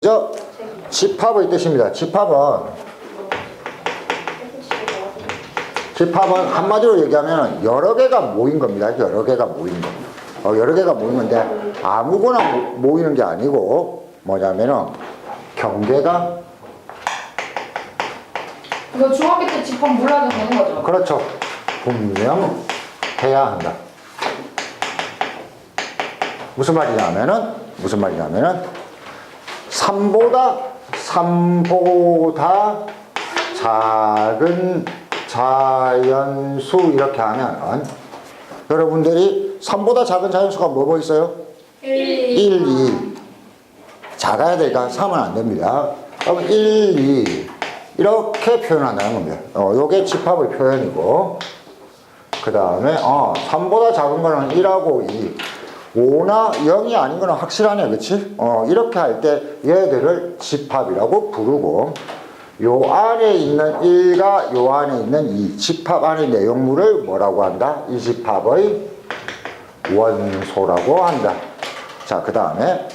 저 집합의 뜻입니다. 집합은 한마디로 얘기하면 여러 개가 모인 겁니다. 여러 개가 모인 거. 여러 개가 모인 건데 아무거나 모이는 게 아니고 뭐냐면은 경계가 이거 중학교 때 집합 몰라도 되는 거죠? 그렇죠. 분명해야 한다. 무슨 말이냐면은 3보다 작은 자연수 이렇게 하면 여러분들이 3보다 작은 자연수가 뭐 있어요? 1, 2 작아야 되니까 3은 안 됩니다. 그럼 1, 2 이렇게 표현한다는 겁니다. 요게 집합의 표현이고 그 다음에 3보다 작은 거는 1하고 2 5나 0이 아닌 거는 확실하네, 그치? 이렇게 할 때 얘들을 집합이라고 부르고 요 안에 있는 1과 요 안에 있는 2 집합 안의 내용물을 뭐라고 한다? 이 집합의 원소라고 한다. 자, 그 다음에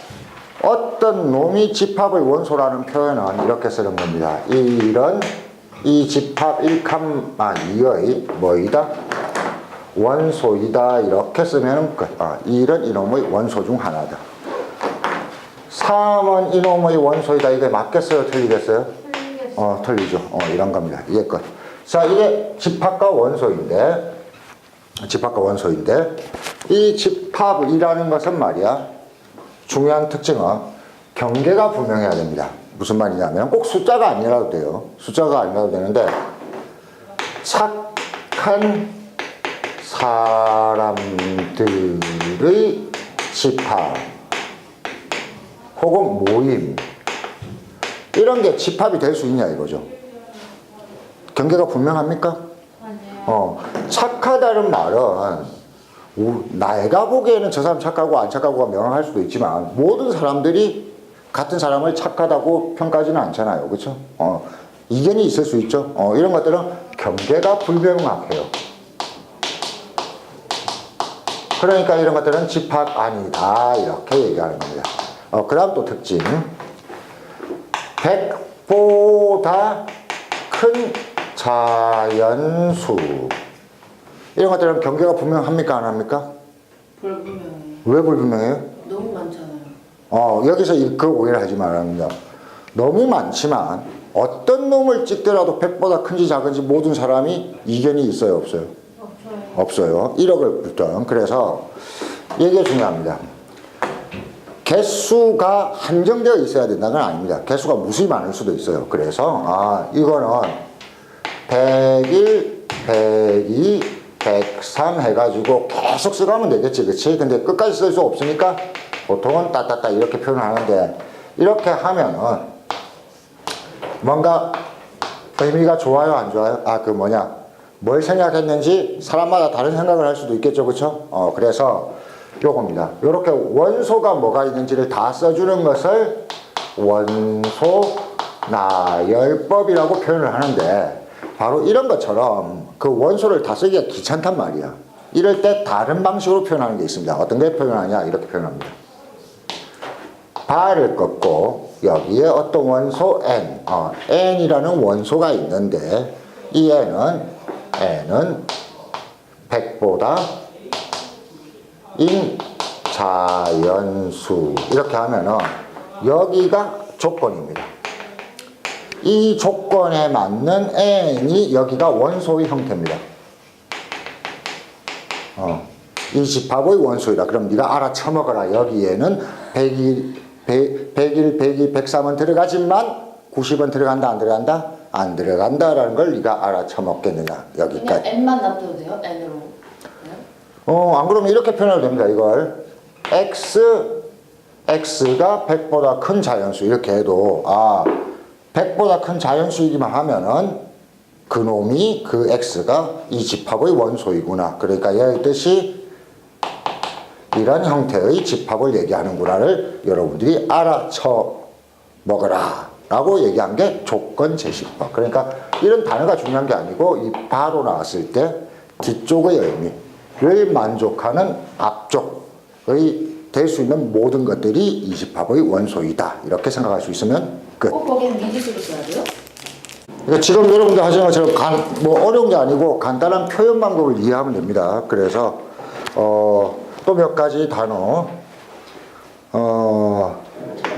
어떤 놈이 집합의 원소라는 표현은 이렇게 쓰는 겁니다. 이 집합 1,2의 뭐이다? 원소이다. 이렇게 쓰면 끝. 1은 이놈의 원소 중 하나다. 3은 이놈의 원소이다. 이게 맞겠어요? 틀리겠어요? 틀리죠. 이런 겁니다. 이게 끝. 자, 이게 집합과 원소인데 이 집합이라는 것은 말이야 중요한 특징은 경계가 분명해야 됩니다. 무슨 말이냐면 꼭 숫자가 아니라도 돼요. 숫자가 아니라도 되는데 착한 사람들의 집합 혹은 모임 이런 게 집합이 될 수 있냐 이거죠. 경계가 분명합니까? 아니요. 착하다는 말은 내가 보기에는 저 사람 착하고 안 착하고가 명확할 수도 있지만 모든 사람들이 같은 사람을 착하다고 평가하지는 않잖아요. 그렇죠? 이견이 있을 수 있죠. 이런 것들은 경계가 불명확해요. 그러니까 이런 것들은 집합 아니다 이렇게 얘기하는 겁니다. 그 다음 또 특징 100보다 큰 자연수 이런 것들은 경계가 분명합니까 안 합니까? 불분명해요. 왜 불분명해요? 너무 많잖아요. 여기서 그 오해를 하지 말아요. 너무 많지만 어떤 놈을 찍더라도 100보다 큰지 작은지 모든 사람이 이견이 있어요 없어요? 없어요. 1억을 붙던. 그래서 이게 중요합니다. 개수가 한정되어 있어야 된다는 건 아닙니다. 개수가 무수히 많을 수도 있어요. 그래서 이거는 101, 102, 103 해가지고 계속 써가면 되겠지, 그치? 근데 끝까지 쓸 수 없으니까 보통은 따따따 이렇게 표현하는데 이렇게 하면은 뭔가 의미가 좋아요, 안 좋아요? 뭘 생각했는지 사람마다 다른 생각을 할 수도 있겠죠, 그쵸? 그래서 요겁니다. 요렇게 원소가 뭐가 있는지를 다 써주는 것을 원소 나열법이라고 표현을 하는데 바로 이런 것처럼 그 원소를 다 쓰기가 귀찮단 말이야. 이럴 때 다른 방식으로 표현하는 게 있습니다. 어떤 게 표현하냐 이렇게 표현합니다. 발을 꺾고 여기에 어떤 원소 n, n이라는 원소가 있는데 이 n은 100보다 인 자연수 이렇게 하면은 여기가 조건입니다. 이 조건에 맞는 n이 여기가 원소의 형태입니다. 이 집합의 원소이다. 그럼 네가 알아쳐먹어라. 여기에는 101, 103은 들어가지만 90은 들어간다 안 들어간다? 안 들어간다라는 걸 네가 알아쳐먹겠느냐. 여기까지. 그냥 n만 놔둬도 돼요? n으로. 안 그러면 이렇게 표현해도 됩니다. 이걸 x가 100보다 큰 자연수 이렇게 해도 100보다 큰 자연수이기만 하면은 그놈이 그 x가 이 집합의 원소이구나. 그러니까 얘의 뜻이 이런 형태의 집합을 얘기하는구나를 여러분들이 알아쳐먹어라 라고 얘기한 게 조건제시법. 그러니까 이런 단어가 중요한 게 아니고 이 바로 나왔을 때 뒤쪽의 의미를 만족하는 앞쪽의 될 수 있는 모든 것들이 이 집합의 원소이다. 이렇게 생각할 수 있으면 끝. 꼭 거기는 미지수로 써야 돼요? 그러니까 지금 여러분들 하시는 것처럼 뭐 어려운 게 아니고 간단한 표현 방법을 이해하면 됩니다. 그래서 또 몇 가지 단어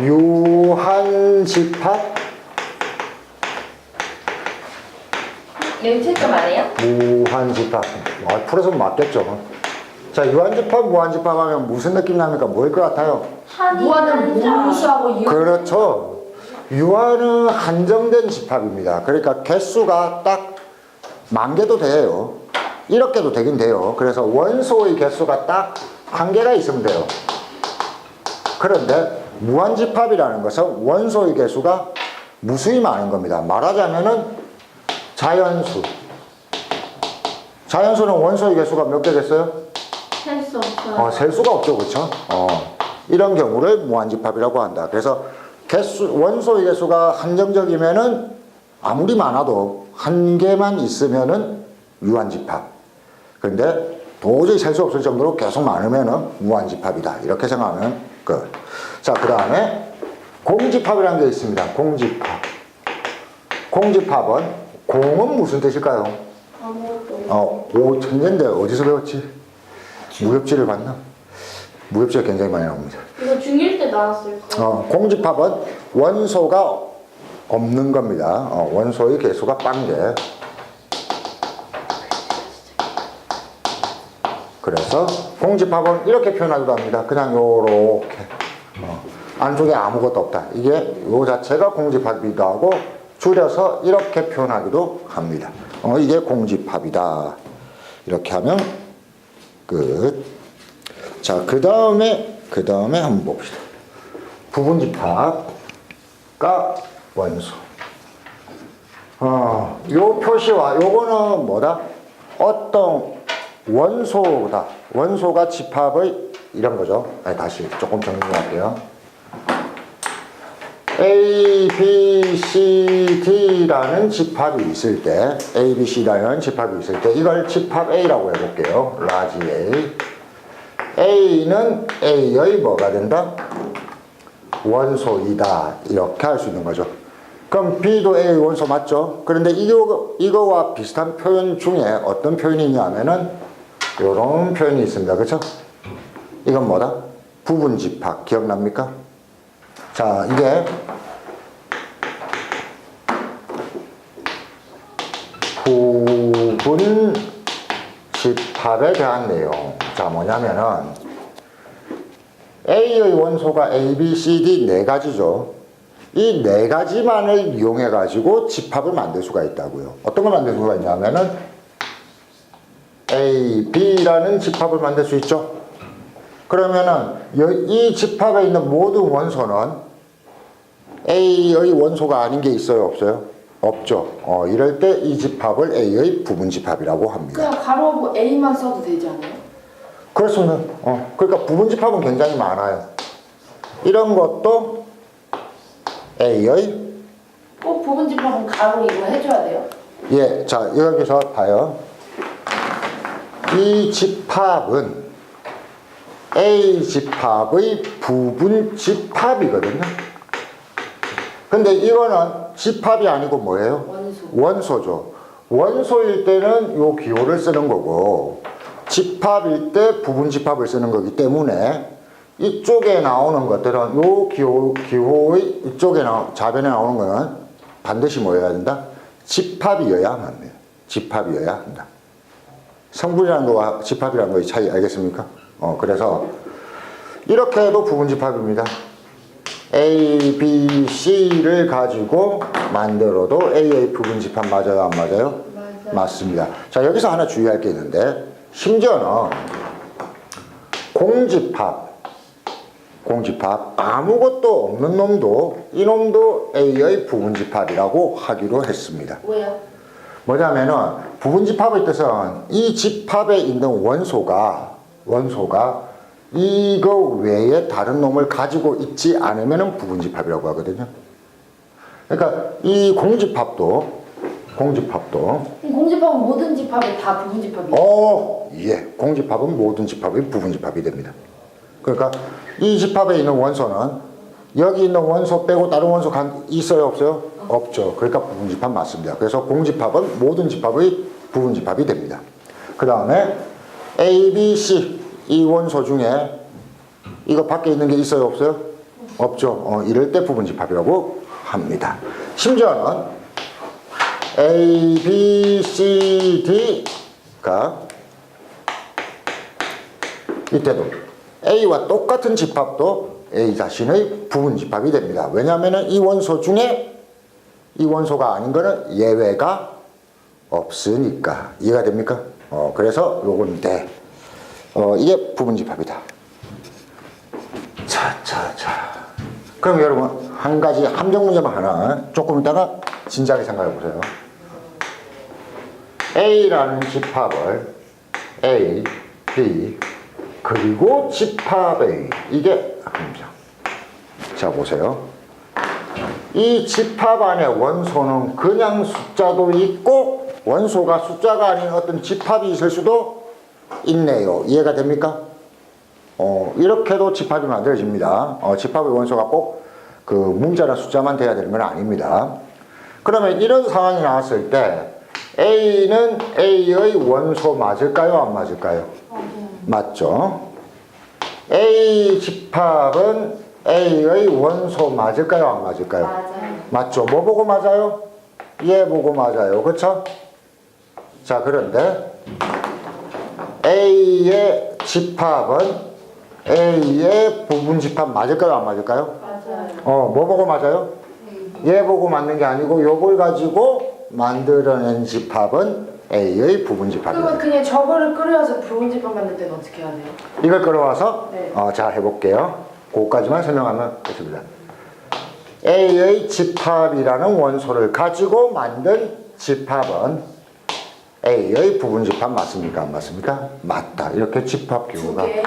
유한집합, 여기 채점 안 해요? 무한집합. 풀어서 맞겠죠. 자, 유한집합, 무한집합 하면 무슨 느낌 납니까? 뭐일 것 같아요? 무한은 무수하고 유. 그렇죠. 유한은 한정된 집합입니다. 그러니까 개수가 딱 10,000개도 돼요. 이렇게도 되긴 돼요. 그래서 원소의 개수가 딱 1개가 있으면 돼요. 그런데 무한집합이라는 것은 원소의 개수가 무수히 많은 겁니다. 말하자면은 자연수. 자연수는 원소의 개수가 몇 개겠어요? 셀 수 없어요. 셀 수가 없죠. 그렇죠? 이런 경우를 무한집합이라고 한다. 그래서 원소의 개수가 한정적이면은 아무리 많아도 1개만 있으면은 유한집합. 근데 도저히 셀 수 없을 정도로 계속 많으면은 무한집합이다. 이렇게 생각하면 끝. 자, 그 다음에 공집합이라는 게 있습니다. 공집합. 공집합은 공은 무슨 뜻일까요? 아무것도. 천재인데 어디서 배웠지? 무협지를 봤나? 무협지가 굉장히 많이 나옵니다. 이거 중1 때 나왔을 거예요. 공집합은 원소가 없는 겁니다. 원소의 개수가 0개. 그래서 공집합은 이렇게 표현하기도 합니다. 그냥 요렇게. 안쪽에 아무것도 없다. 이게 요 자체가 공집합이기도 하고 줄여서 이렇게 표현하기도 합니다. 이게 공집합이다. 이렇게 하면 끝. 자, 그 다음에 한번 봅시다. 부분집합과 원소. 요 표시와 요거는 뭐다? 어떤 원소다. 원소가 집합의 이런 거죠. 다시 조금 정리할게요. A, B, C, D라는 집합이 있을 때, A, B, C라는 집합이 있을 때, 이걸 집합 A라고 해볼게요. 라지 A. A는 A의 뭐가 된다? 원소이다. 이렇게 할 수 있는 거죠. 그럼 B도 A의 원소 맞죠? 그런데 이거와 비슷한 표현 중에 어떤 표현이 있냐면은 이런 표현이 있습니다. 그렇죠? 이건 뭐다? 부분집합. 기억납니까? 자, 이게 부분집합에 대한 내용. 자, 뭐냐면은 A의 원소가 A, B, C, D 4가지죠. 이 4가지만을 이용해 가지고 집합을 만들 수가 있다고요. 어떤 걸 만들 수가 있냐면은 A, B라는 집합을 만들 수 있죠. 그러면은 이 집합에 있는 모든 원소는 A의 원소가 아닌 게 있어요, 없어요? 없죠. 이럴 때 이 집합을 A의 부분집합이라고 합니다. 그냥 가로하고 A만 써도 되지 않아요? 그렇습니다. 그러니까 부분집합은 굉장히 많아요. 이런 것도 A의 꼭 부분집합은 가로 이거 해줘야 돼요? 예, 자, 여기서 봐요. 이 집합은 A 집합의 부분집합이거든요. 근데 이거는 집합이 아니고 뭐예요? 원소. 원소죠. 원소일 때는 요 기호를 쓰는 거고 집합일 때 부분집합을 쓰는 거기 때문에 이쪽에 나오는 것들은 요 기호의 이쪽에 좌변에 나오는 거는 반드시 뭐여야 된다? 집합이어야만 합니다. 집합이어야 한다. 성분이라는 거와 집합이라는 거의 차이 알겠습니까? 그래서 이렇게 해도 부분집합입니다. A, B, C를 가지고 만들어도 A의 부분집합 맞아요? 안 맞아요? 맞아요. 맞습니다. 자, 여기서 하나 주의할 게 있는데 심지어는 공집합 아무것도 없는 놈도 이놈도 A의 부분집합이라고 하기로 했습니다. 왜요? 뭐냐면은 부분집합의 뜻은 이 집합에 있는 원소가 이거 외에 다른 놈을 가지고 있지 않으면 부분집합이라고 하거든요. 그러니까 이 공집합도 공집합은 모든 집합이 다 부분집합이에요? 예, 공집합은 모든 집합이 부분집합이 됩니다. 그러니까 이 집합에 있는 원소는 여기 있는 원소 빼고 다른 원소 있어요, 없어요? 없죠. 그러니까 부분집합 맞습니다. 그래서 공집합은 모든 집합의 부분집합이 됩니다. 그 다음에 A, B, C 이 원소 중에 이거 밖에 있는 게 있어요, 없어요? 없죠. 이럴 때 부분집합이라고 합니다. 심지어는 A, B, C, D가 이때도 A와 똑같은 집합도 A 자신의 부분집합이 됩니다. 왜냐하면 이 원소 중에 이 원소가 아닌 거는 예외가 없으니까. 이해가 됩니까? 그래서 요건데 이게 부분집합이다. 자. 그럼 여러분 한 가지 함정 문제만 하나 조금 이따가 진지하게 생각해 보세요. A라는 집합을 A, B 그리고 집합 A 이게 함정. 자 보세요. 이 집합 안에 원소는 그냥 숫자도 있고 원소가 숫자가 아닌 어떤 집합이 있을 수도 있네요. 이해가 됩니까? 이렇게도 집합이 만들어집니다. 집합의 원소가 꼭 그 문자나 숫자만 돼야 되는 건 아닙니다. 그러면 이런 상황이 나왔을 때 A는 A의 원소 맞을까요? 안 맞을까요? 맞죠. A 집합은 A의 원소 맞을까요? 안 맞을까요? 맞아요. 맞죠. 뭐 보고 맞아요? 얘 보고 맞아요. 그쵸? 자, 그런데 A의 집합은 A의 부분집합 맞을까요? 안 맞을까요? 맞아요. 뭐 보고 맞아요? 얘 보고 맞는 게 아니고 요걸 가지고 만들어낸 집합은 A의 부분집합이에요. 그러면 그냥 저거를 끓여서 부분집합 만들 때는 어떻게 해야 돼요? 이걸 끌어와서 네. 자 해볼게요. 그거까지만 설명하면 됐습니다. A의 집합이라는 원소를 가지고 만든 집합은 A의 부분집합 맞습니까? 안 맞습니까? 맞다. 이렇게 집합 기호가 두 개.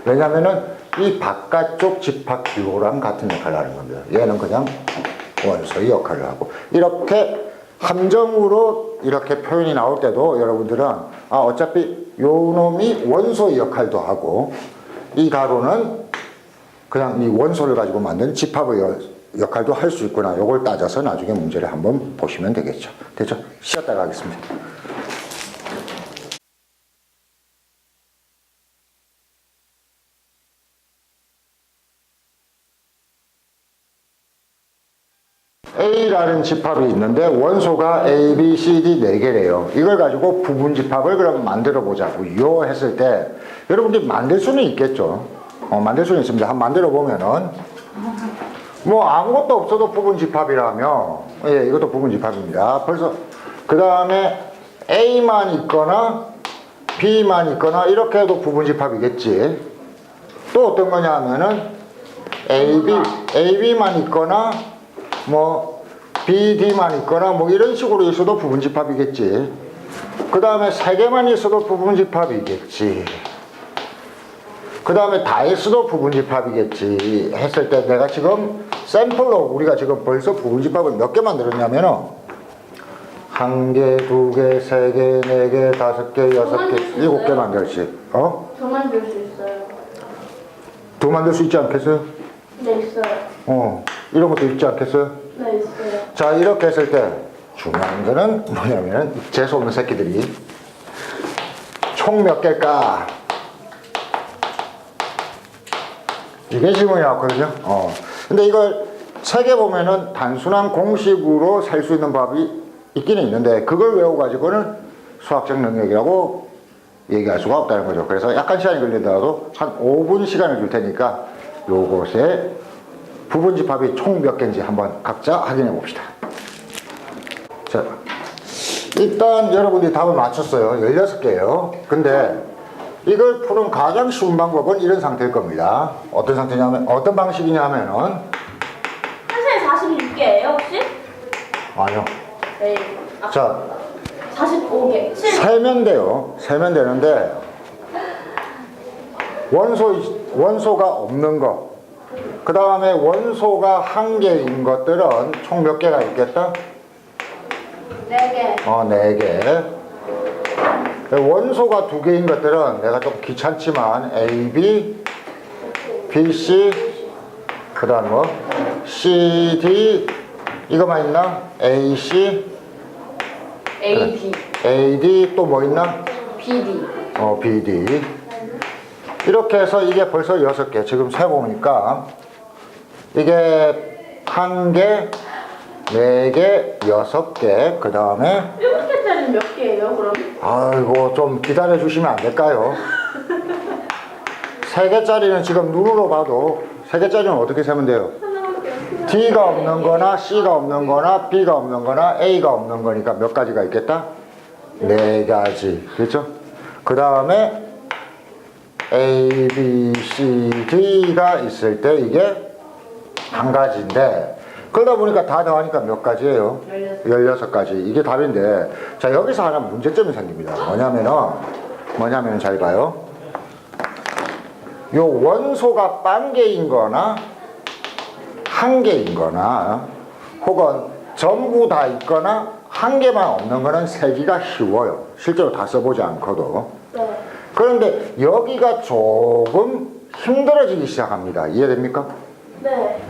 왜냐하면은 이 바깥쪽 집합 기호랑 같은 역할을 하는 겁니다. 얘는 그냥 원소의 역할을 하고 이렇게 함정으로 이렇게 표현이 나올 때도 여러분들은 어차피 요 놈이 원소의 역할도 하고 이 가로는 그냥 이 원소를 가지고 만든 집합의 역할도 할 수 있구나. 요걸 따져서 나중에 문제를 한번 보시면 되겠죠. 됐죠? 쉬었다가 하겠습니다. A라는 집합이 있는데 원소가 A, B, C, D 4개래요. 이걸 가지고 부분집합을 그럼 만들어 보자고요 했을 때 여러분들이 만들 수는 있겠죠. 만들 수는 있습니다. 한번 만들어 보면은 뭐 아무것도 없어도 부분집합이라며 이것도 부분집합입니다. 벌써 그 다음에 A만 있거나 B만 있거나 이렇게 해도 부분집합이겠지. 또 어떤 거냐 하면은 AB만 있거나 뭐 BD만 있거나 뭐 이런 식으로 있어도 부분집합이겠지. 그 다음에 3개만 있어도 부분집합이겠지. 그 다음에 다 있어도 부분집합이겠지 했을 때 내가 지금 샘플로 우리가 지금 벌써 부분집합을 몇 개 만들었냐면은 1개, 2개, 3개, 4개, 5개, 6개, 7개 만들었지. 더 만들 수 있어요. 더 만들 수 있지 않겠어요? 네, 있어요. 이런 것도 있지 않겠어요? 네, 있어요. 자, 이렇게 했을 때 중요한 거는 뭐냐면 재수없는 새끼들이 총 몇 개일까? 이게 질문이 나왔거든요. 근데 이걸 책에 보면은 단순한 공식으로 셀 수 있는 법이 있기는 있는데 그걸 외워가지고는 수학적 능력이라고 얘기할 수가 없다는 거죠. 그래서 약간 시간이 걸리더라도 한 5분 시간을 줄 테니까 요것에 부분집합이 총 몇 개인지 한번 각자 확인해 봅시다. 자, 일단 여러분들이 답을 맞췄어요. 16개예요. 근데 이걸 푸는 가장 쉬운 방법은 이런 상태일 겁니다. 어떤 상태냐면, 어떤 방식이냐면은 선생님 46개예요 혹시? 아니요. 네. 자, 45개. 세면 돼요. 세면 되는데 원소가 없는 거, 그 다음에 원소가 1개인 것들은 총 몇 개가 있겠다? 4개. 4개. 원소가 2개인 것들은 내가 좀 귀찮지만 A, B, BC, 그 다음 뭐 CD, 이거만 있나? AC, AD, AD, 또 뭐 있나? BD. BD. 이렇게 해서 이게 벌써 6개. 지금 세보니까 이게 1개, 4개, 6개. 그 다음에 7개짜리는 몇 개예요, 그럼? 아이고, 좀 기다려 주시면 안 될까요? 3개짜리는 지금 눈으로 봐도 3개짜리는 어떻게 세면 돼요? D가 없는 거나 C가 없는 거나 B가 없는 거나 A가 없는 거니까 몇 가지가 있겠다? 4가지. 그렇죠? 그 다음에 A, B, C, D가 있을 때 이게 1가지인데, 그러다 보니까 다 더하니까 몇 가지예요? 16가지. 이게 답인데, 자, 여기서 하나 문제점이 생깁니다. 뭐냐면은 잘 봐요. 요 원소가 만 개인 거나 한 개인 거나 혹은 전부 다 있거나 한 개만 없는 거는 세기가 쉬워요. 실제로 다 써보지 않고도. 네. 그런데 여기가 조금 힘들어지기 시작합니다. 이해됩니까? 네.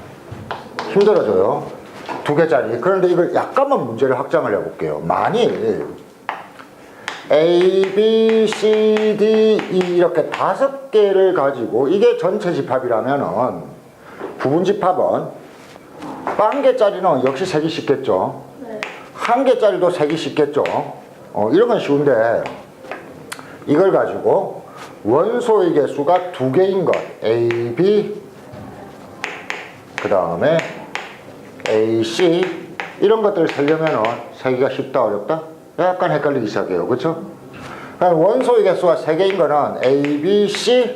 힘들어져요. 2개짜리. 그런데 이걸 약간만 문제를 확장을 해볼게요. 만일 A, B, C, D, E 이렇게 5개를 가지고 이게 전체 집합이라면은 부분 집합은 1개짜리는 역시 세기 쉽겠죠. 네. 1개짜리도 세기 쉽겠죠. 이런 건 쉬운데 이걸 가지고 원소의 개수가 2개인 것 A, B 그 다음에 A, C 이런 것들을 세려면은 세기가 쉽다 어렵다? 약간 헷갈리기 시작해요. 그렇죠? 원소의 개수가 3개인 거는 A, B, C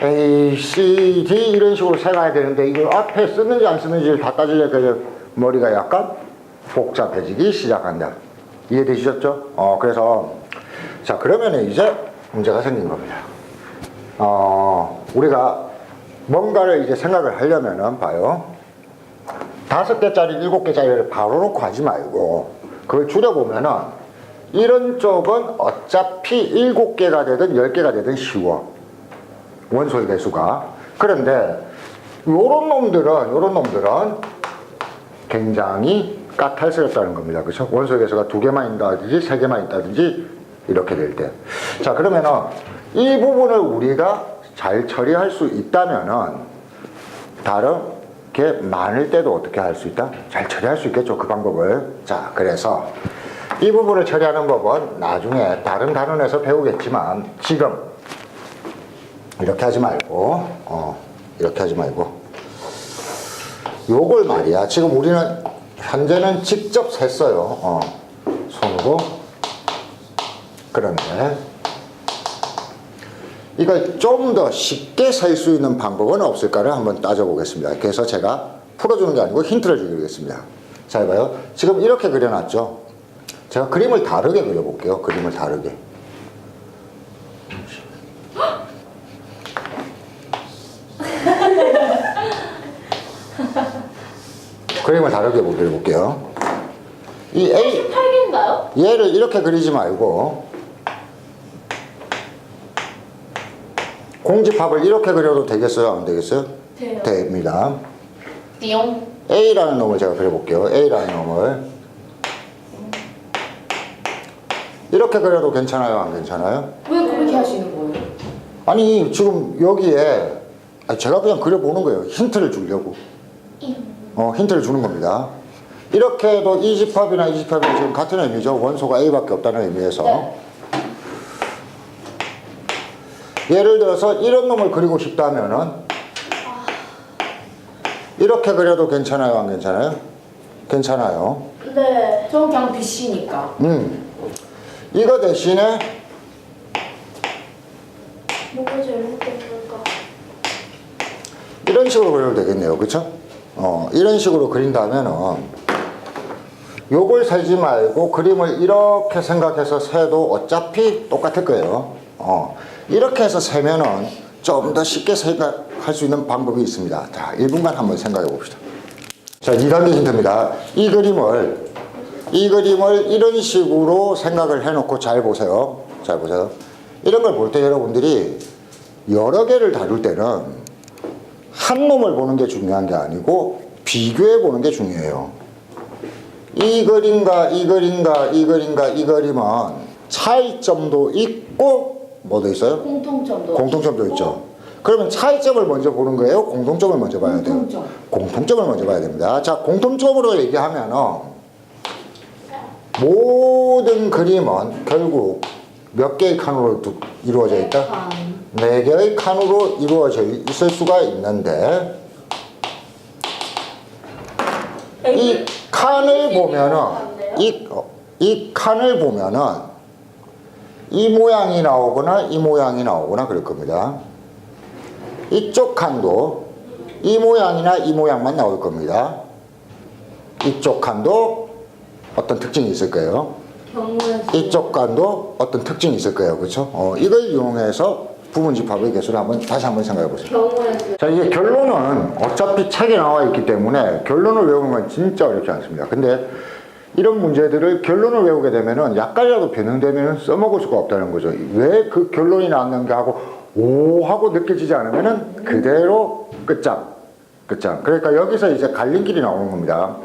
A, C, D 이런 식으로 세가야 되는데 이걸 앞에 쓰는지 안 쓰는지를 다 따지려니까 머리가 약간 복잡해지기 시작한다. 이해되시죠? 그래서 자, 그러면 이제 문제가 생긴 겁니다. 우리가 뭔가를 이제 생각을 하려면은 봐요. 5개짜리, 7개짜리를 바로 놓고 하지 말고 그걸 줄여보면은 이런 쪽은 어차피 7개가 되든 10개가 되든 쉬워. 원소의 개수가. 그런데 요런 놈들은 굉장히 까탈스럽다는 겁니다. 그렇죠? 원소의 개수가 2개만 있다든지 3개만 있다든지 이렇게 될 때. 자, 그러면은 이 부분을 우리가 잘 처리할 수 있다면은 다르게 많을 때도 어떻게 할 수 있다? 잘 처리할 수 있겠죠, 그 방법을. 자, 그래서 이 부분을 처리하는 법은 나중에 다른 단원에서 배우겠지만 지금 이렇게 하지 말고 이렇게 하지 말고 요걸 말이야. 지금 우리는 현재는 직접 셌어요. 손으로. 그런데 이걸 좀 더 쉽게 셀 수 있는 방법은 없을까를 한번 따져보겠습니다. 그래서 제가 풀어주는 게 아니고 힌트를 드리겠습니다. 잘 봐요. 지금 이렇게 그려놨죠. 제가 그림을 다르게 그려볼게요. 그림을 다르게. 그림을 다르게 그려볼게요. 이 A 8개인가요? 얘를 이렇게 그리지 말고 공집합을 이렇게 그려도 되겠어요? 안 되겠어요? 돼요. 됩니다. 띠용. A라는 놈을 제가 그려볼게요. A라는 놈을 이렇게 그려도 괜찮아요? 안 괜찮아요? 왜 그렇게 하시는 거예요? 아니 지금 여기에 제가 그냥 그려보는 거예요. 힌트를 주려고. 힌트를 주는 겁니다. 이렇게 해도 이 집합이나 이 집합이 지금 같은 의미죠. 원소가 A밖에 없다는 의미에서. 네. 예를 들어서 이런 놈을 그리고 싶다면은 이렇게 그려도 괜찮아요? 안 괜찮아요? 괜찮아요. 네. 전 그냥 BC니까. 이거 대신에 뭐가 제일 힘들까? 이런 식으로 그려도 되겠네요. 그쵸? 이런 식으로 그린다면은 요걸 세지 말고 그림을 이렇게 생각해서 세도 어차피 똑같을 거예요. 이렇게 해서 세면은 좀 더 쉽게 생각할 수 있는 방법이 있습니다. 자, 1분간 한번 생각해 봅시다. 자, 2단계 힌트입니다. 이 그림을 이런 식으로 생각을 해놓고 잘 보세요. 잘 보세요. 이런 걸 볼 때 여러분들이 여러 개를 다룰 때는 한 놈을 보는 게 중요한 게 아니고 비교해 보는 게 중요해요. 이 그림과 이 그림과 이 그림과 이 그림은 차이점도 있고 뭐도 있어요? 공통점도 있죠. 그러면 차이점을 먼저 보는 거예요? 공통점을 먼저 봐야 돼요? 공통점을 먼저 봐야 됩니다. 자, 공통점으로 얘기하면은 모든 그림은 결국 몇 개의 칸으로 이루어져 있다? 4개의 칸으로 이루어져 있을 수가 있는데 이 칸을 보면은 이 칸을 보면은 이 모양이 나오거나 이 모양이 나오거나 그럴 겁니다. 이쪽 칸도 이 모양이나 이 모양만 나올 겁니다. 이쪽 칸도 어떤 특징이 있을 거예요. 이쪽 칸도 어떤 특징이 있을 거예요. 그렇죠? 이걸 이용해서 부분집합의 개수를 다시 한번 생각해 보세요. 자, 이게 결론은 어차피 책에 나와 있기 때문에 결론을 외우는 건 진짜 어렵지 않습니다. 근데 이런 문제들을 결론을 외우게 되면은 약간이라도 변형되면 써먹을 수가 없다는 거죠. 왜 그 결론이 나왔는가 하고 오 하고 느껴지지 않으면은 그대로 끝장. 그러니까 여기서 이제 갈림길이 나오는 겁니다.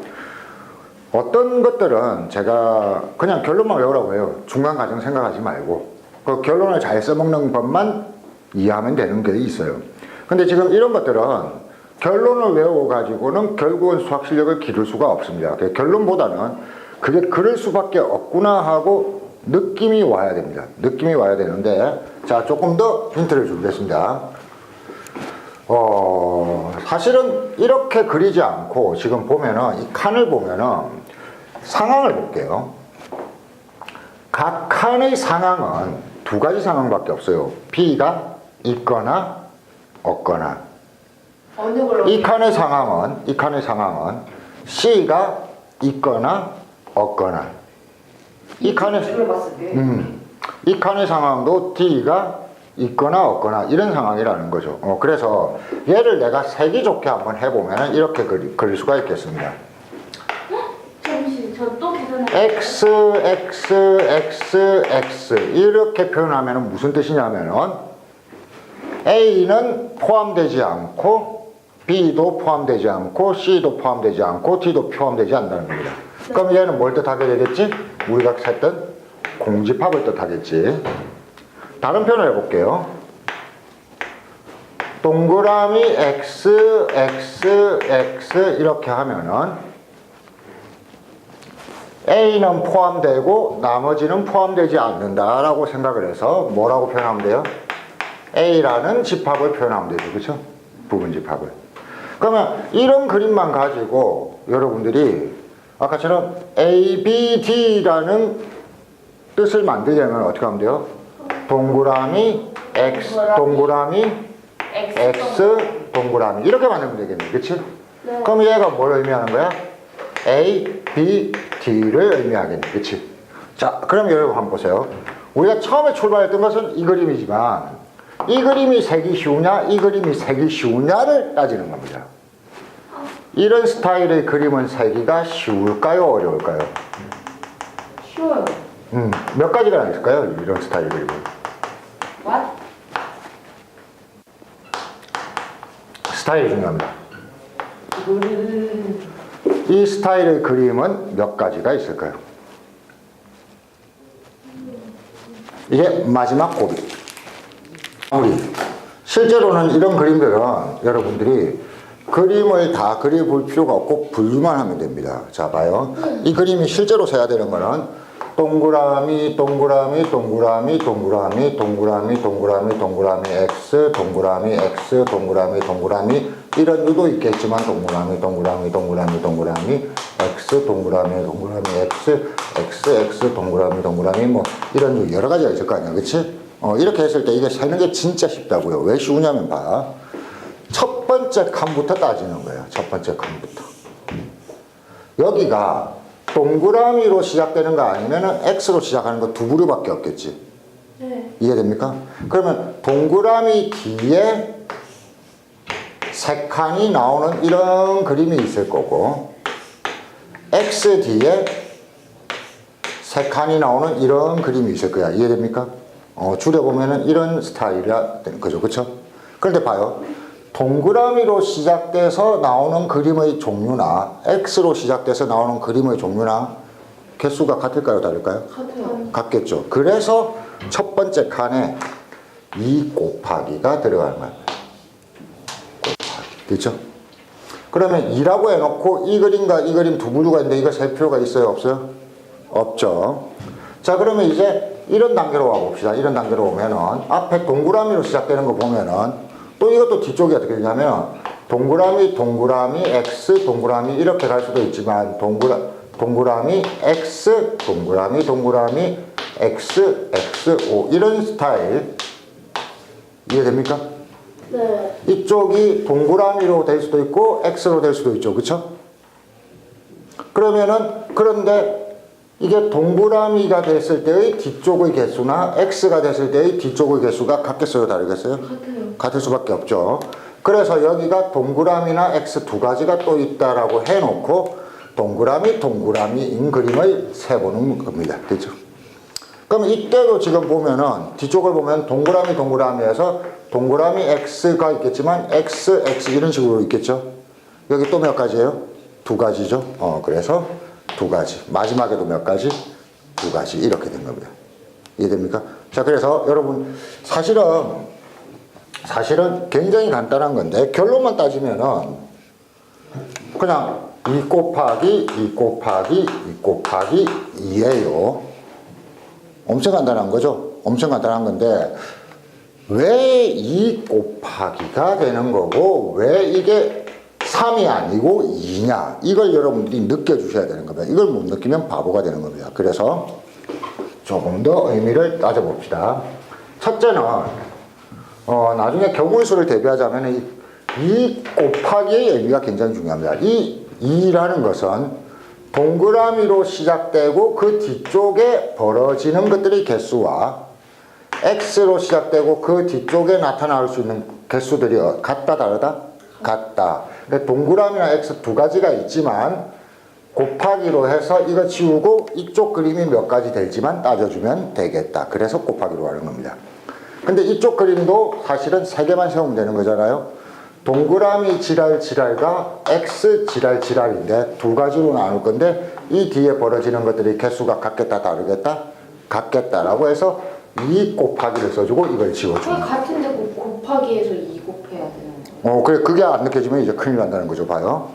어떤 것들은 제가 그냥 결론만 외우라고 해요. 중간 과정 생각하지 말고 그 결론을 잘 써먹는 법만 이해하면 되는 게 있어요. 근데 지금 이런 것들은 결론을 외워가지고는 결국은 수학 실력을 기를 수가 없습니다. 결론보다는 그게 그럴 수밖에 없구나 하고 느낌이 와야 됩니다. 느낌이 와야 되는데, 자, 조금 더 힌트를 주겠습니다. 사실은 이렇게 그리지 않고 지금 보면은 이 칸을 보면은 상황을 볼게요. 각 칸의 상황은 두 가지 상황밖에 없어요. B가 있거나 없거나. 이 칸의 상황은 C가 있거나 없거나. 이 칸의 상황도 D가 있거나 없거나 이런 상황이라는 거죠. 그래서 얘를 내가 세기 좋게 한번 해보면 이렇게 그릴 수가 있겠습니다. 잠시 저 또 계산해. X, X, X, X 이렇게 표현하면 무슨 뜻이냐면은 A는 포함되지 않고 B도 포함되지 않고 C도 포함되지 않고 D도 포함되지 않는다는 겁니다. 그럼 얘는 뭘 뜻하게 되겠지? 우리가 했던 공집합을 뜻하겠지. 다른 표현을 해볼게요. 동그라미 X, X, X 이렇게 하면은 A는 포함되고 나머지는 포함되지 않는다라고 생각을 해서 뭐라고 표현하면 돼요? A라는 집합을 표현하면 되죠. 그렇죠? 부분집합을. 그러면 이런 그림만 가지고 여러분들이 아까처럼 A, B, D라는 뜻을 만들려면 어떻게 하면 돼요? 동그라미 X, 동그라미 X, 동그라미 이렇게 만들면 되겠네. 그치? 네. 그럼 얘가 뭘 의미하는 거야? A, B, D를 의미하겠네. 그치? 자, 그럼 여러분 한번 보세요. 우리가 처음에 출발했던 것은 이 그림이지만 이 그림이 세기 쉬우냐, 이 그림이 세기 쉬우냐를 따지는 겁니다. 이런 스타일의 그림은 세기가 쉬울까요, 어려울까요? 쉬워요. 몇 가지가 있을까요? 이런 스타일의 그림은. What? 스타일이 중요합니다. 이 스타일의 그림은 몇 가지가 있을까요? 이게 마지막 고비. 실제로는 이런 그림들은 여러분들이 그림을 다 그려볼 필요가 없고 분류만 하면 됩니다. 자, 봐요. 이 그림이 실제로 세야 되는 거는 동그라미, 동그라미, 동그라미, 동그라미, 동그라미, 동그라미, 동그라미, X, 동그라미, X, 동그라미, 동그라미 이런 유도 있겠지만 동그라미, 동그라미, 동그라미, 동그라미, X, 동그라미, 동그라미, X, X, X, 동그라미, 동그라미 뭐 이런 유 여러 가지가 있을 거 아니야, 그렇지? 이렇게 했을 때 이게 세는 게 진짜 쉽다고요. 왜 쉬우냐면 봐. 첫 번째 칸부터 따지는 거예요. 첫 번째 칸부터. 여기가 동그라미로 시작되는 거 아니면은 X로 시작하는 거 두 부류밖에 없겠지. 네. 이해됩니까? 그러면 동그라미 뒤에 세 칸이 나오는 이런 그림이 있을 거고 X 뒤에 세 칸이 나오는 이런 그림이 있을 거야. 이해됩니까? 줄여보면은 이런 스타일이라 되는 거죠. 그쵸? 그런데 봐요. 동그라미로 시작돼서 나오는 그림의 종류나 X로 시작돼서 나오는 그림의 종류나 개수가 같을까요? 다를까요? 같아요. 같겠죠. 그래서 첫 번째 칸에 2 곱하기가 들어가는 거예요. 곱하기. 그렇죠? 그러면 2라고 해놓고 이 그림과 이 그림 두 부류가 있는데 이거 셀 필요가 있어요? 없어요? 없죠. 자, 그러면 이제 이런 단계로 와봅시다. 이런 단계로 오면은 앞에 동그라미로 시작되는 거 보면은 또 이것도 뒤쪽이 어떻게 되냐면 동그라미 X 동그라미 이렇게 갈 수도 있지만 동그라미 X 동그라미 X O 이런 스타일 이해됩니까? 네. 이쪽이 동그라미로 될 수도 있고 X로 될 수도 있죠. 그쵸? 그런데 이게 동그라미가 됐을 때의 뒤쪽의 개수나 X가 됐을 때의 뒤쪽의 개수가 같겠어요? 다르겠어요? 같아요. 같을 수밖에 없죠. 그래서 여기가 동그라미나 X 두 가지가 또 있다라고 해놓고 동그라미인 그림을 세보는 겁니다. 그렇죠? 그럼 이때도 지금 보면은 뒤쪽을 보면 동그라미에서 동그라미 X가 있겠지만 X 이런 식으로 있겠죠? 여기 또 몇 가지예요? 두 가지죠? 그래서 두 가지. 마지막에도 몇 가지? 두 가지. 이렇게 된 겁니다. 이해됩니까? 자, 그래서 여러분 사실은 굉장히 간단한 건데 결론만 따지면은 그냥 2 곱하기 2예요. 엄청 간단한 거죠? 엄청 간단한 건데 왜 2 곱하기가 되는 거고 왜 이게 3이 아니고 2냐 이걸 여러분들이 느껴주셔야 되는 겁니다. 이걸 못 느끼면 바보가 되는 겁니다. 그래서 조금 더 의미를 따져봅시다. 첫째는 나중에 경우의 수를 대비하자면 이 곱하기의 의미가 굉장히 중요합니다. 이 2라는 것은 동그라미로 시작되고 그 뒤쪽에 벌어지는 것들의 개수와 X로 시작되고 그 뒤쪽에 나타날 수 있는 개수들이 같다 다르다? 같다. 그러니까 동그라미나 X 두 가지가 있지만 곱하기로 해서 이거 지우고 이쪽 그림이 몇 가지 될지만 따져주면 되겠다. 그래서 곱하기로 하는 겁니다. 근데 이쪽 그림도 사실은 3개만 세우면 되는 거잖아요. 동그라미 지랄과 X 지랄인데 두 가지로 나눌 건데 이 뒤에 벌어지는 것들이 개수가 같겠다 다르겠다? 같겠다라고 해서 2 곱하기를 써주고 이걸 지워주는 거예요. 같은데 곱하기에서 2 곱해야 되는 거예요. 그래, 그게 안 느껴지면 이제 큰일 난다는 거죠. 봐요.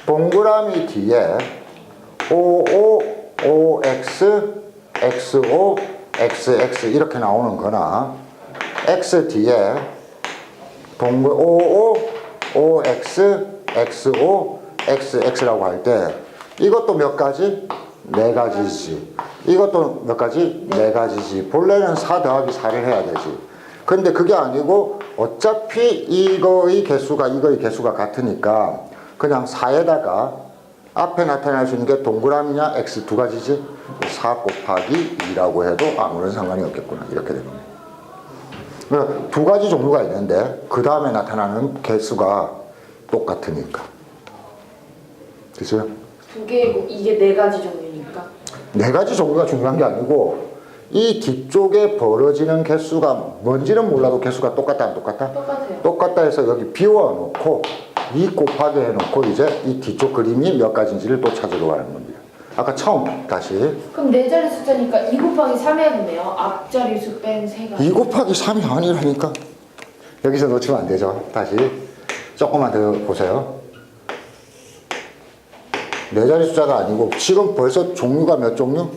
동그라미 뒤에 OX, XO, XX 이렇게 나오는 거나 X 뒤에 OX, XO, XX라고 할 때 이것도 몇 가지? 4가지지. 이것도 몇 가지? 4가지지. 본래는 4 더하기 4를 해야 되지. 근데 그게 아니고 어차피 이거의 개수가 같으니까 그냥 4에다가 앞에 나타날 수 있는 게 동그라미냐 X 두 가지지. 4 곱하기 2라고 해도 아무런 상관이 없겠구나. 이렇게 되는 거예요. 두 가지 종류가 있는데 그 다음에 나타나는 개수가 똑같으니까. 됐어요? 두 개고 이게 4가지 종류니까. 4가지 종류가 중요한 게 아니고 이 뒤쪽에 벌어지는 개수가 뭔지는 몰라도 개수가 똑같다 안 똑같다? 똑같아요. 똑같다 해서 여기 비워놓고 2 곱하기 해놓고 이제 이 뒤쪽 그림이 몇 가지인지를 또 찾으러 가는 겁니다. 아까 처음 다시 그럼 4자리 숫자니까 2 곱하기 3 해야겠네요. 앞자리 수 뺀 3가지. 2 곱하기 3이 아니라니까. 여기서 놓치면 안 되죠. 다시 조금만 더 보세요. 4자리 숫자가 아니고 지금 벌써 종류가 몇 종류?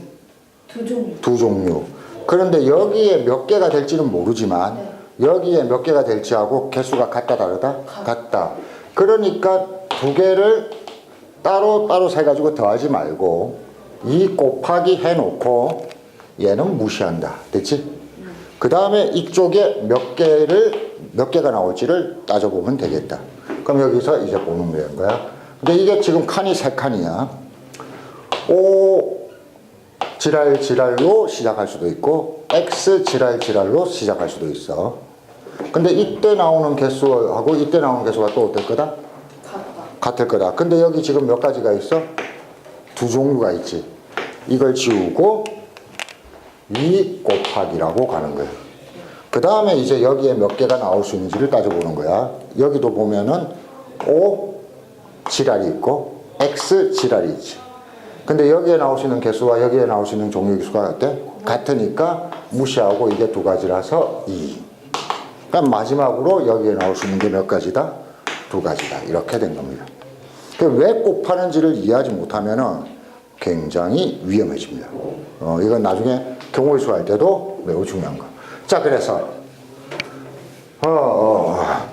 2종류. 2종류. 그런데 여기에 몇 개가 될지는 모르지만 네. 여기에 몇 개가 될지하고 개수가 같다 다르다? 같다. 그러니까 두 개를 따로 세가지고 더하지 말고 2 곱하기 해놓고 얘는 무시한다. 됐지? 그 다음에 이쪽에 몇 개가 나올지를 따져보면 되겠다. 그럼 여기서 이제 보는 거야. 근데 이게 지금 칸이 3칸이야. O 지랄로 시작할 수도 있고 X 지랄로 시작할 수도 있어. 근데 이때 나오는 개수하고 이때 나오는 개수가 또 어떨 거다? 같을 거다. 근데 여기 지금 몇 가지가 있어? 2 종류가 있지. 이걸 지우고 2 곱하기라고 가는 거예요. 그 다음에 이제 여기에 몇 개가 나올 수 있는지를 따져보는 거야. 여기도 보면은 O 지랄이 있고 X 지랄이 있지. 근데 여기에 나올 수 있는 개수와 여기에 나올 수 있는 종류 개수가 어때? 같으니까 무시하고 이게 두 가지라서 2. 그러니까 마지막으로 여기에 나올 수 있는 게 몇 가지다? 두 가지다. 이렇게 된 겁니다. 왜 곱하는지를 이해하지 못하면은 굉장히 위험해집니다. 이건 나중에 경우의 할 때도 매우 중요한 거. 자, 그래서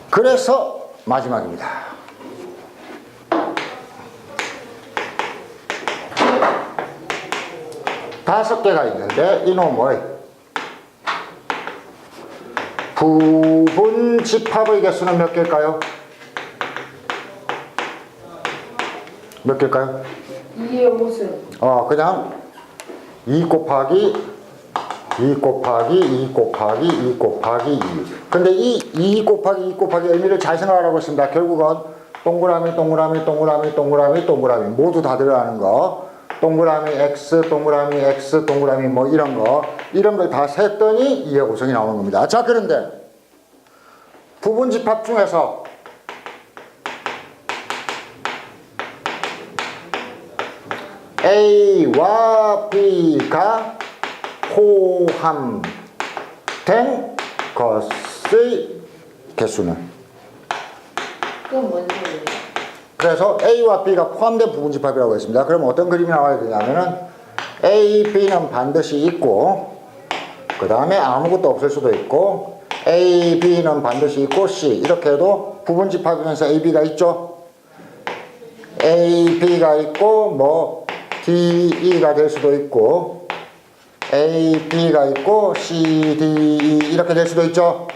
그래서 마지막입니다. 다섯 개가 있는데 이놈의 부분 집합의 개수는 몇 개일까요? 몇 개일까요? 2의 5승. 그냥 2 곱하기 2 곱하기 2 곱하기 2 곱하기 2. 근데 이 2 곱하기 2 곱하기 의미를 잘 생각하라고 했습니다. 결국은 동그라미 동그라미 동그라미 동그라미 동그라미 모두 다 들어가는 거. 동그라미 X 동그라미 X 동그라미 뭐 이런 걸 다 셌더니 2의 5승이 나오는 겁니다. 자, 그런데 부분 집합 중에서 A와 B가 포함된 것의 개수는? 그건 뭔 소리예요? 그래서 A와 B가 포함된 부분집합이라고 했습니다. 그럼 어떤 그림이 나와야 되냐면은 A, B는 반드시 있고 그 다음에 아무것도 없을 수도 있고 A, B는 반드시 있고 C 이렇게 해도 부분집합이면서 A, B가 있죠. A, B가 있고 뭐 D, E가 될 수도 있고 A, B가 있고 C, D, E 이렇게 될 수도 있죠.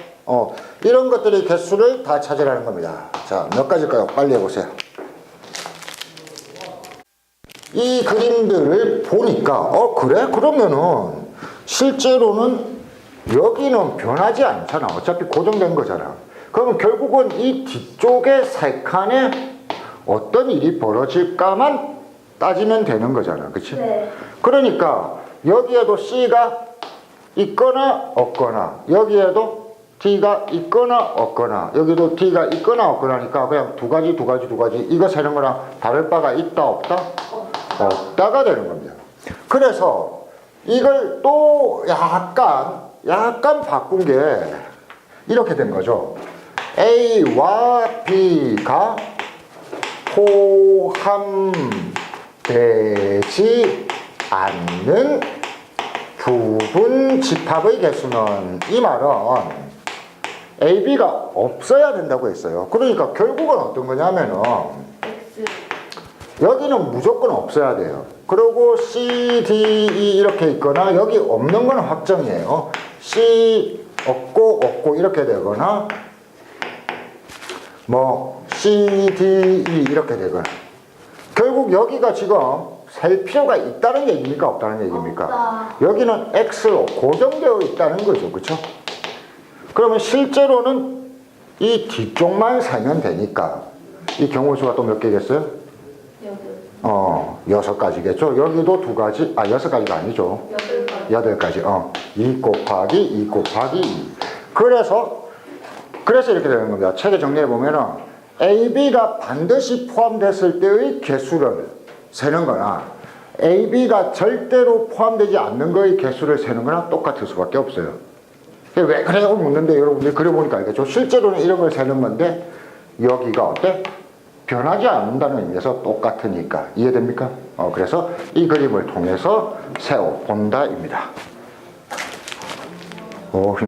이런 것들의 개수를 다 찾으라는 겁니다. 자, 몇 가지일까요? 빨리 해보세요. 이 그림들을 보니까 그래? 그러면은 실제로는 여기는 변하지 않잖아. 어차피 고정된 거잖아. 그러면 결국은 이 뒤쪽에 세 칸에 어떤 일이 벌어질까만 따지면 되는 거잖아. 그치? 네. 그러니까 여기에도 C가 있거나 없거나 여기에도 D가 있거나 없거나 여기도 D가 있거나 없거나니까 그냥 두 가지 이거 세는 거랑 다를 바가 있다 없다? 없다가 되는 겁니다. 그래서 이걸 또 약간 바꾼 게 이렇게 된 거죠. A와 B가 포함되지 않는 부분 집합의 개수는, 이 말은 A, B가 없어야 된다고 했어요. 그러니까 결국은 어떤 거냐면은 X. 여기는 무조건 없어야 돼요. 그리고 C, D, E 이렇게 있거나 여기 없는 건 확정이에요. C 없고 이렇게 되거나 뭐 C, D, E 이렇게 되거나 결국 여기가 지금 셀 필요가 있다는 얘기입니까? 없다는 얘기입니까? 없다. 여기는 X로 고정되어 있다는 거죠. 그렇죠? 그러면 실제로는 이 뒤쪽만 세면 되니까 이 경우수가 또 몇 개겠어요? 6가지겠죠. 여기도 2가지, 6가지가 아니죠. 8가지. 2 곱하기 2 곱하기 2. 그래서 이렇게 되는 겁니다. 책에 정리해 보면은 A, B가 반드시 포함됐을 때의 개수를 세는 거나 A, B가 절대로 포함되지 않는 거의 개수를 세는 거나 똑같을 수밖에 없어요. 왜 그래요? 묻는데 여러분들이 그려보니까 알겠죠. 실제로는 이런 걸 세는 건데 여기가 어때? 변하지 않는다는 의미에서 똑같으니까. 이해됩니까? 그래서 이 그림을 통해서 세워본다입니다.